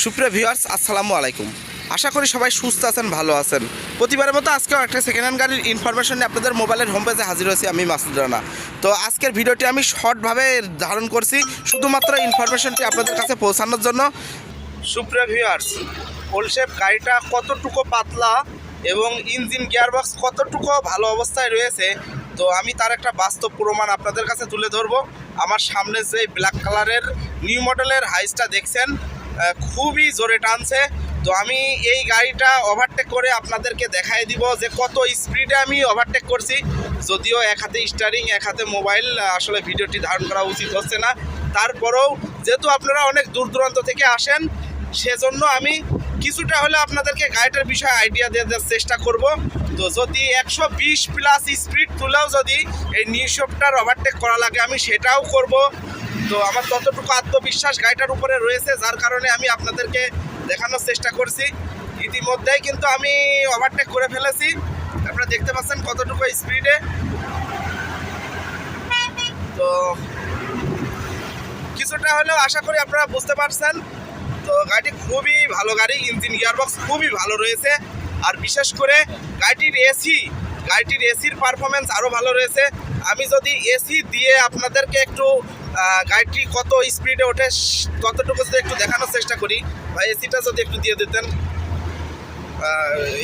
সুপ্রিয় ভিউয়ার্স, আসসালামু আলাইকুম। আশা করি সবাই সুস্থ আছেন, ভালো আছেন। প্রতিবারের মতো আজকেও একটা সেকেন্ড হ্যান্ড গাড়ির ইনফরমেশন নিয়ে আপনাদের মোবাইলের হোম পেজে হাজির হয়েছি আমি মাসুদ রানা। তো আজকের ভিডিওটি আমি শর্টভাবে ধারণ করছি শুধুমাত্র ইনফরমেশনটি আপনাদের কাছে পৌঁছানোর জন্য। সুপ্রিয় ভিউয়ার্স, ওলশেপ গাড়িটা কতটুকু পাতলা এবং ইঞ্জিন গিয়ারবক্স কতটুকু ভালো অবস্থায় রয়েছে, তো আমি তার একটা বাস্তব প্রমাণ আপনাদের কাছে তুলে ধরবো। আমার সামনে যে ব্ল্যাক কালারের নিউ মডেলের হাইসটা দেখছেন, খুবই জোরে টানছে। তো আমি এই গাড়িটা ওভারটেক করে আপনাদেরকে দেখাই দিব যে কত স্পিডে আমি ওভারটেক করছি। যদিও এক হাতে স্টিয়ারিং এক হাতে মোবাইল, আসলে ভিডিওটি ধারণ করা উচিত হচ্ছে না। তারপরেও যেহেতু আপনারা অনেক দূর দূরান্ত থেকে আসেন, সেজন্য আমি কিছুটা হলে আপনাদেরকে গাড়িটার বিষয়ে আইডিয়া দেওয়ার চেষ্টা করব। তো যদি 120 প্লাস স্পিড তুলেও যদি এই নিউশপটার ওভারটেক করা লাগে, আমি সেটাও করব। তো আমার ততটুকু আত্মবিশ্বাস গাড়িটার উপরে রয়েছে, যার কারণে আমি আপনাদেরকে দেখানোর চেষ্টা করছি। ইতিমধ্যেই কিন্তু আমি ওভারটেক করে ফেলেছি, আপনারা দেখতে পাচ্ছেন কতটুকু স্পিডে। তো কিছুটা হলেও আশা করি আপনারা বুঝতে পারছেন। তো গাড়িটি খুবই ভালো গাড়ি, ইঞ্জিন গিয়ারবক্স খুবই ভালো রয়েছে। আর বিশেষ করে গাড়িটির এসির পারফরমেন্স আরও ভালো রয়েছে। আমি যদি এসি দিয়ে আপনাদেরকে একটু গাড়িটি কত স্পিডে ওঠে ততটুকু যদি একটু দেখানোর চেষ্টা করি, বা এসিটা যদি একটু দিয়ে দিতেন,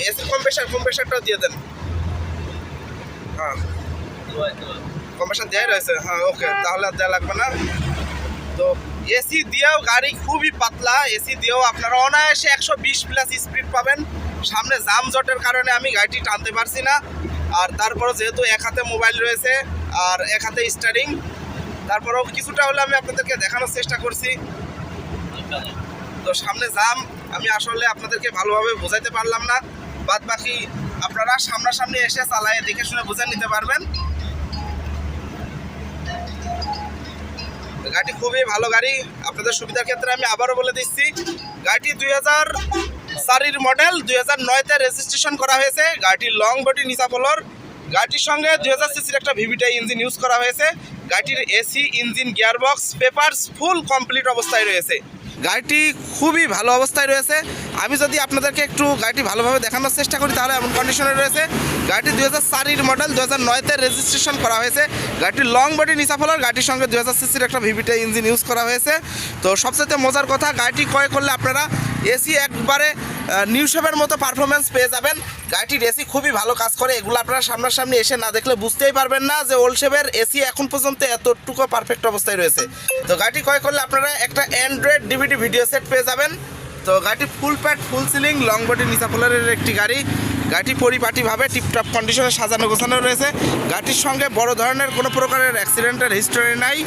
এসি কম্প্রেসারটাও দিয়ে দেন। হ্যাঁ, কম্প্রেসার দেওয়াই রয়েছে। হ্যাঁ, ওকে, তাহলে আর দেওয়া লাগবে না। তো এসি দিয়েও গাড়ি খুবই পাতলা, এসি দিয়েও আপনারা অনায়াসে 120 প্লাস স্পিড পাবেন। সামনে জামজটের কারণে আমি গাড়িটি টানতে পারছি না। আর তারপরও যেহেতু এক হাতে মোবাইল রয়েছে আর এক হাতে স্টিয়ারিং, তারপরেও কিছুটা হলে আমি আপনাদেরকে দেখানোর চেষ্টা করছি। তো সামনে জাম, আমি আসলে আপনাদেরকে ভালোভাবে বোঝাইতে পারলাম না। বাদ বাকি আপনারা সামনাসামনি এসে চালায় দেখে শুনে বুঝে নিতে পারবেন। গাড়িটি খুবই ভালো গাড়ি, আপনাদের সুবিধার ক্ষেত্রে আমি আবারও বলে দিচ্ছি। গাড়িটি 2004 মডেল, 2009-তে রেজিস্ট্রেশন করা হয়েছে। গাড়িটি লং বডি নিচা ফ্লোর। গাড়িটির সঙ্গে 2000 সিসির একটা ভিভিটাই ইঞ্জিন ইউজ করা হয়েছে। গাড়িটির AC, engine, gearbox, papers full complete অবস্থায় রয়েছে। গাড়িটি খুবই ভালো অবস্থায় রয়েছে। আমি যদি আপনাদেরকে একটু গাড়িটি ভালোভাবে দেখানোর চেষ্টা করি, তাহলে এমন কন্ডিশনে রয়েছে। গাড়িটি 2004 মডেল, 2009-তে রেজিস্ট্রেশন করা হয়েছে। গাড়িটির লং বডি নিচা ফ্লোর, গাড়িটির সঙ্গে 2000 সিসির একটা ভিভিটাই ইঞ্জিন ইউজ করা হয়েছে। তো সবচেয়ে মজার কথা, গাড়িটি ক্রয় করলে আপনারা এসি একবারে নিউ শেপের মতো পারফরমেন্স পেয়ে যাবেন। গাড়িটির এসি খুবই ভালো কাজ করে, এগুলো আপনারা সামনাসামনি এসে না দেখলে বুঝতেই পারবেন না যে ওল্ড শেপের এসি এখন পর্যন্ত এতটুকু পারফেক্ট অবস্থায় রয়েছে। তো গাড়িটি ক্রয় করলে আপনারা একটা অ্যান্ড্রয়েড ডিভিডি ভিডিও সেট পেয়ে যাবেন। তো গাড়িটি ফুল pad, full ceiling, long body নিচা ফ্লোরের একটি গাড়ি। গাড়িটি পরিপাটিভাবে টিপটপ কন্ডিশনে সাজানো গোছানো রয়েছে। গাড়িটির সঙ্গে বড় ধরনের কোনো প্রকারের অ্যাক্সিডেন্টের হিস্টোরি নাই।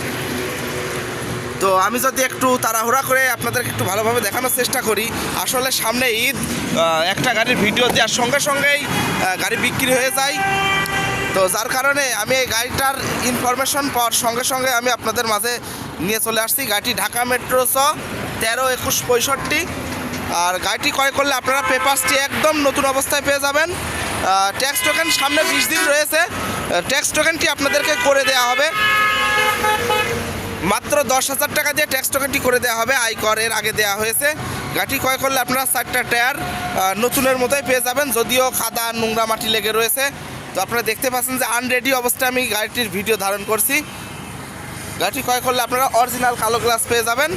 তো আমি যদি একটু তাড়াহুড়া করে আপনাদেরকে একটু ভালোভাবে দেখানোর চেষ্টা করি, আসলে সামনে ঈদ, একটা গাড়ির ভিডিও দেওয়ার সঙ্গে সঙ্গেই গাড়ি বিক্রি হয়ে যায়। তো যার কারণে আমি এই গাড়িটার ইনফরমেশন পাওয়ার সঙ্গে সঙ্গে আমি আপনাদের মাঝে নিয়ে চলে আসছি। গাড়িটি ঢাকা মেট্রো 13-21-65। আর গাড়িটি ক্রয় করলে আপনারা পেপারসটি একদম নতুন অবস্থায় পেয়ে যাবেন। ট্যাক্স টোকেন সামনে 20 দিন রয়েছে। ট্যাক্স টোকেনটি আপনাদেরকে করে দেওয়া হবে, মাত্র 10,000 টাকা দিয়ে ট্যাক্স টোকেনটি করে দেওয়া হবে। আয়করের আগে দেওয়া হয়েছে। গাড়ি ক্রয় করলে আপনারা 4টা টায়ার নতুনের মতোই পেয়ে যাবেন, যদিও কাদা নোংরা মাটি লেগে রয়েছে। তো আপনারা দেখতে পাচ্ছেন যে আনরেডি অবস্থায় আমি গাড়িটির ভিডিও ধারণ করছি। গাড়িটি ক্রয় করলে আপনারা অরিজিনাল কালো গ্লাস পেয়ে যাবেন।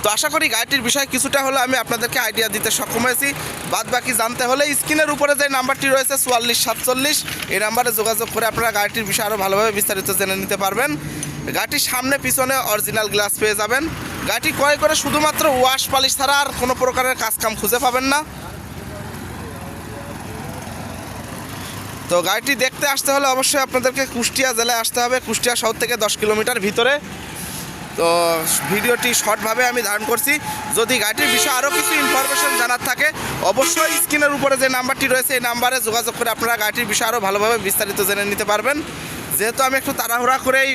তো আশা করি গাড়িটির বিষয়ে কিছুটা হলে আমি আপনাদেরকে আইডিয়া দিতে সক্ষম হয়েছি। বাদ বাকি জানতে হলে স্ক্রিনের উপরে যে নাম্বারটি রয়েছে 4447, এই নাম্বারে যোগাযোগ করে আপনারা গাড়িটির বিষয়ে আরও ভালোভাবে বিস্তারিত জেনে নিতে পারবেন। গাড়িটির সামনে পিছনে অরিজিনাল গ্লাস পেয়ে যাবেন। গাড়িটি ক্রয় করে শুধুমাত্র ওয়াশ পালিশ ছাড়া আর কোনো প্রকারের কাজকাম খুঁজে পাবেন না। তো গাড়িটি দেখতে আসতে হলে অবশ্যই আপনাদেরকে কুষ্টিয়া জেলায় আসতে হবে, কুষ্টিয়া শহর থেকে 10 কিলোমিটার ভিতরে। তো ভিডিওটি শর্টভাবে আমি ধারণ করছি। যদি গাড়িটির বিষয়ে আরও কিছু ইনফরমেশন জানার থাকে, অবশ্যই স্ক্রিনের উপরে যে নাম্বারটি রয়েছে এই নাম্বারে যোগাযোগ করে আপনারা গাড়িটির বিষয়ে আরও ভালোভাবে বিস্তারিত জেনে নিতে পারবেন। যেহেতু আমি একটু তাড়াহুড়া করেই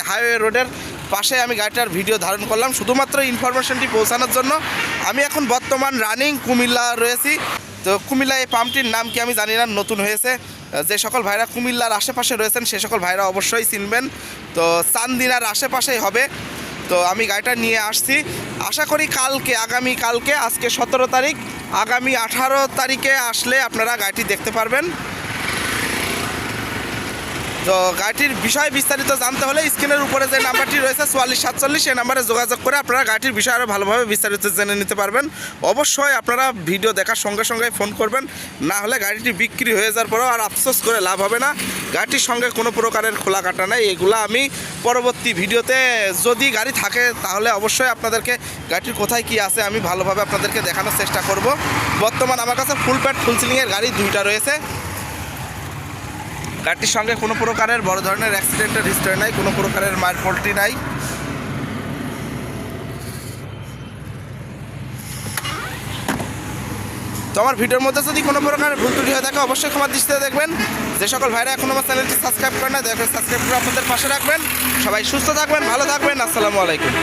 হাইওয়ে রোডের পাশে আমি গাড়িটার ভিডিও ধারণ করলাম শুধুমাত্র ইনফরমেশনটি পৌঁছানোর জন্য। আমি এখন বর্তমান রানিং কুমিল্লা রয়েছি। তো কুমিল্লা এই পাম্পটির নাম কি আমি জানি না, নতুন হয়েছে। যে সকল ভাইরা কুমিল্লার আশেপাশে রয়েছেন সে সকল ভাইরা অবশ্যই চিনবেন। তো চান্দিনার আশেপাশেই হবে। তো আমি গাড়িটা নিয়ে আসছি, আশা করি আগামী কালকে, আজকে 17 তারিখ, আগামী 18 তারিখে আসলে আপনারা গাড়িটি দেখতে পারবেন। তো গাড়িটির বিষয় বিস্তারিত জানতে হলে স্ক্রিনের উপরে যে নাম্বারটি রয়েছে 4447, সেই নাম্বারে যোগাযোগ করে আপনারা গাড়িটির বিষয়ে আরও ভালোভাবে বিস্তারিত জেনে নিতে পারবেন। অবশ্যই আপনারা ভিডিও দেখার সঙ্গে সঙ্গে ফোন করবেন, না হলে গাড়িটি বিক্রি হয়ে যাওয়ার পরেও আর আফসোস করে লাভ হবে না। গাড়িটির সঙ্গে কোনো প্রকারের খোলা কাটা নেই, এগুলো আমি পরবর্তী ভিডিওতে যদি গাড়ি থাকে তাহলে অবশ্যই আপনাদেরকে গাড়িটির কোথায় কি আছে আমি ভালোভাবে আপনাদেরকে দেখানোর চেষ্টা করব। বর্তমান আমার কাছে ফুল প্যাড ফুল সিলিংয়ের গাড়ি 2টা রয়েছে। গাড়িটির সঙ্গে কোনো প্রকারের বড় ধরনের অ্যাক্সিডেন্টের হিস্টরি নাই, কোনো প্রকারের মার পোল্ট্রি নাই। তো আমার ভিডিওর মধ্যে যদি কোনো প্রকারের ভুল ত্রুটি হয়ে থাকে অবশ্যই ক্ষমা দৃষ্টিতে দেখবেন। যে সকল ভাইরা এখন আমার চ্যানেলটি সাবস্ক্রাইব করেন না, দয়া করে সাবস্ক্রাইব করে আপনাদের পাশে রাখবেন। সবাই সুস্থ থাকবেন, ভালো থাকবেন। আসসালামু আলাইকুম।